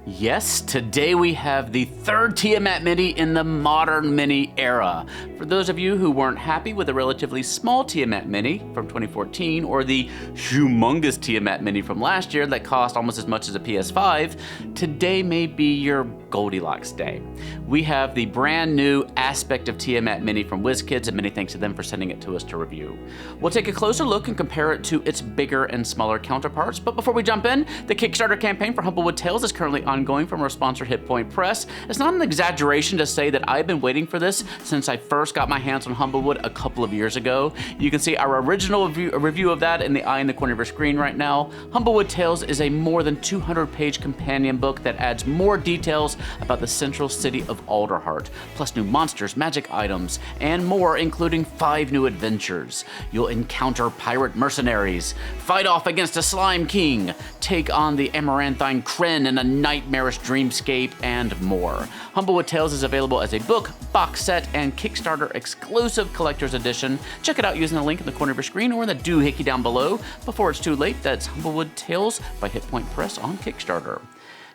Yes, today we have the third Tiamat Mini in the modern Mini era. For those of you who weren't happy with the relatively small Tiamat Mini from 2014 or the humongous Tiamat Mini from last year that cost almost as much as a PS5, today may be your Goldilocks day. We have the brand new Aspect of Tiamat Mini from WizKids, and many thanks to them for sending it to us to review. We'll take a closer look and compare it to its bigger and smaller counterparts, but before we jump in, the Kickstarter campaign for Humblewood Tales is currently ongoing from our sponsor Hit Point Press. It's not an exaggeration to say that I've been waiting for this since I first got my hands on Humblewood a couple of years ago. You can see our original review of that in the eye in the corner of your screen right now. Humblewood Tales is a more than 200-page companion book that adds more details about the central city of Alderheart, plus new monsters, magic items, and more, including 5 new adventures. You'll encounter pirate mercenaries, fight off against a slime king, take on the amaranthine Kren in a nightmarish dreamscape, and more. Humblewood Tales is available as a book, box set, and Kickstarter exclusive collector's edition. Check it out using the link in the corner of your screen or in the doohickey down below. Before it's too late, that's Humblewood Tales by Hit Point Press on Kickstarter.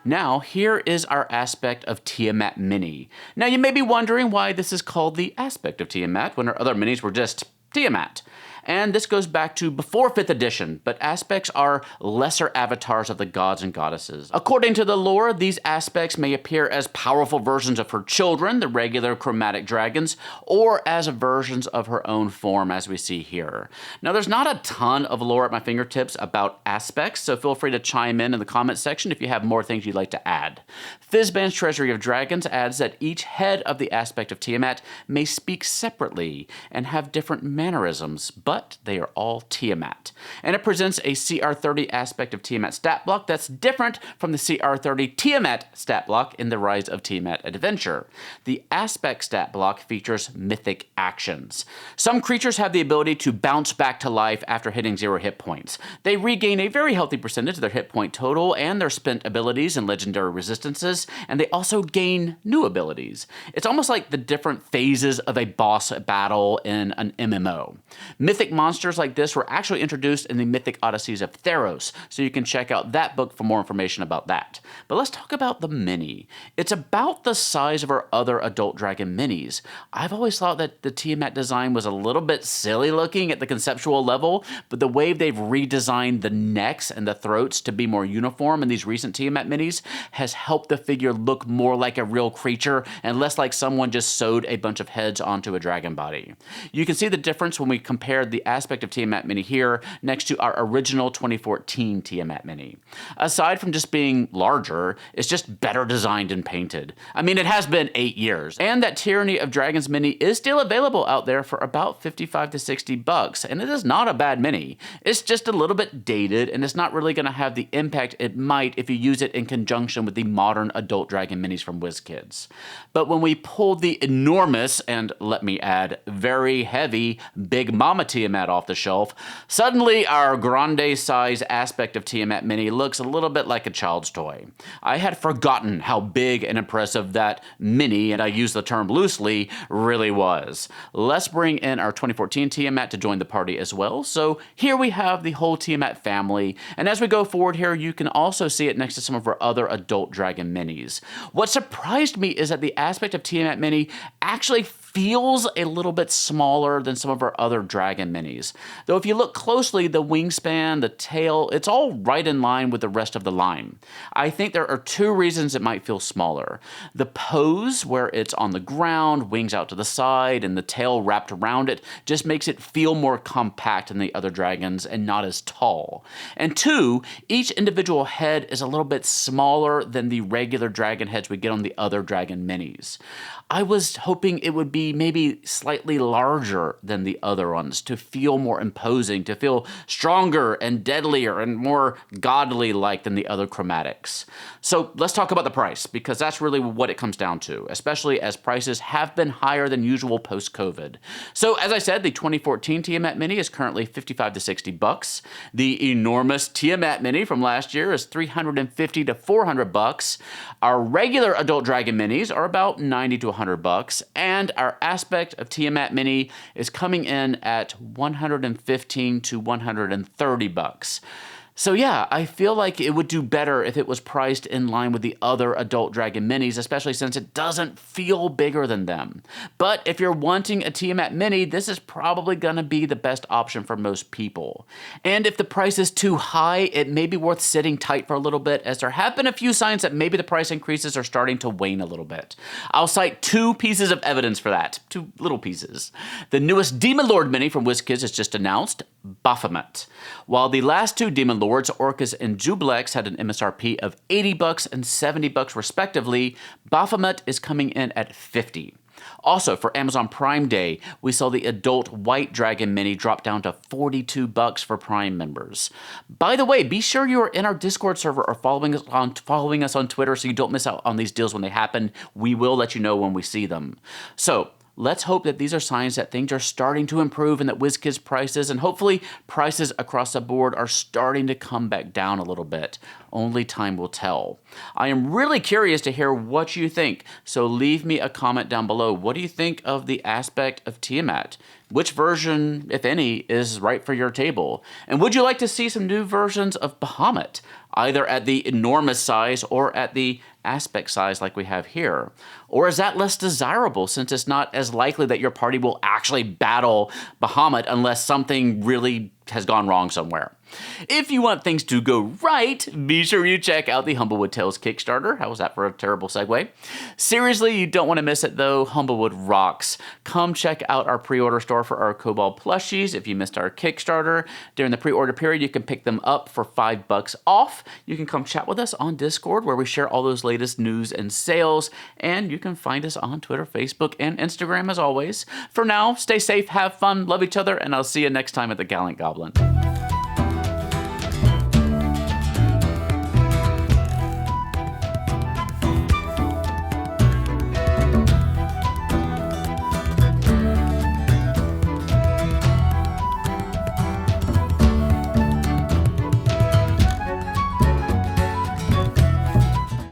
Now, here is our Aspect of Tiamat Mini. Now, you may be wondering why this is called the Aspect of Tiamat when our other minis were just Tiamat. And this goes back to before 5th edition, but aspects are lesser avatars of the gods and goddesses. According to the lore, these aspects may appear as powerful versions of her children, the regular chromatic dragons, or as versions of her own form, as we see here. Now, there's not a ton of lore at my fingertips about aspects, so feel free to chime in the comments section if you have more things you'd like to add. Fizban's Treasury of Dragons adds that each head of the Aspect of Tiamat may speak separately and have different mannerisms, but they are all Tiamat. And it presents a CR30 Aspect of Tiamat stat block that's different from the CR30 Tiamat stat block in the Rise of Tiamat adventure. The Aspect stat block features mythic actions. Some creatures have the ability to bounce back to life after hitting 0 hit points. They regain a very healthy percentage of their hit point total and their spent abilities and legendary resistances, and they also gain new abilities. It's almost like the different phases of a boss battle in an MMO. Mythic monsters like this were actually introduced in the Mythic Odysseys of Theros, so you can check out that book for more information about that. But let's talk about the mini. It's about the size of our other adult dragon minis. I've always thought that the Tiamat design was a little bit silly looking at the conceptual level, but the way they've redesigned the necks and the throats to be more uniform in these recent Tiamat minis has helped the figure look more like a real creature and less like someone just sewed a bunch of heads onto a dragon body. You can see the difference when we compare the Aspect of Tiamat Mini here next to our original 2014 Tiamat Mini. Aside from just being larger, it's just better designed and painted. I mean, it has been 8 years. And that Tyranny of Dragons Mini is still available out there for about $55 to $60, and it is not a bad mini. It's just a little bit dated, and it's not really going to have the impact it might if you use it in conjunction with the modern adult dragon minis from WizKids. But when we pulled the enormous, and let me add, very heavy Big Mama Tiamat off the shelf, suddenly our grande size Aspect of Tiamat Mini looks a little bit like a child's toy. I had forgotten how big and impressive that mini, and I use the term loosely, really was. Let's bring in our 2014 Tiamat to join the party as well. So here we have the whole Tiamat family, and as we go forward here, you can also see it next to some of our other adult dragon minis. What surprised me is that the Aspect of Tiamat Mini actually feels a little bit smaller than some of our other dragon minis. Though if you look closely, the wingspan, the tail, it's all right in line with the rest of the line. I think there are 2 reasons it might feel smaller. The pose, where it's on the ground, wings out to the side, and the tail wrapped around it, just makes it feel more compact than the other dragons and not as tall. And 2, each individual head is a little bit smaller than the regular dragon heads we get on the other dragon minis. I was hoping it would be maybe slightly larger than the other ones to feel more imposing, to feel stronger and deadlier and more godly-like than the other chromatics. So let's talk about the price, because that's really what it comes down to, especially as prices have been higher than usual post-COVID. So as I said, the 2014 Tiamat Mini is currently $55 to $60. The enormous Tiamat Mini from last year is $350 to $400. Our regular adult dragon minis are about $90 to $100, and our Aspect of Tiamat Mini is coming in at $115 to $130. So yeah, I feel like it would do better if it was priced in line with the other adult dragon minis, especially since it doesn't feel bigger than them. But if you're wanting a Tiamat mini, this is probably gonna be the best option for most people. And if the price is too high, it may be worth sitting tight for a little bit, as there have been a few signs that maybe the price increases are starting to wane a little bit. I'll cite 2 pieces of evidence for that, 2 little pieces. The newest Demon Lord mini from WizKids is just announced, Baphomet. While the last 2 Demon Lords, Orcus and Jublex, had an MSRP of $80 and $70 respectively, Baphomet is coming in at $50. Also, for Amazon Prime Day, we saw the adult White Dragon mini drop down to $42 for Prime members. By the way, be sure you are in our Discord server or following us on Twitter so you don't miss out on these deals when they happen. We will let you know when we see them. So, let's hope that these are signs that things are starting to improve and that WizKids prices and hopefully prices across the board are starting to come back down a little bit. Only time will tell. I am really curious to hear what you think, so leave me a comment down below. What do you think of the Aspect of Tiamat? Which version, if any, is right for your table? And would you like to see some new versions of Bahamut, either at the enormous size or at the aspect size like we have here? Or is that less desirable since it's not as likely that your party will actually battle Bahamut unless something really has gone wrong somewhere? If you want things to go right, be sure you check out the Humblewood Tales Kickstarter. How was that for a terrible segue? Seriously, you don't want to miss it though. Humblewood rocks. Come check out our pre-order store for our Kobold plushies. If you missed our Kickstarter, during the pre-order period, you can pick them up for $5 off. You can come chat with us on Discord where we share all those latest news and sales. And you can find us on Twitter, Facebook, and Instagram as always. For now, stay safe, have fun, love each other, and I'll see you next time at the Gallant Goblin.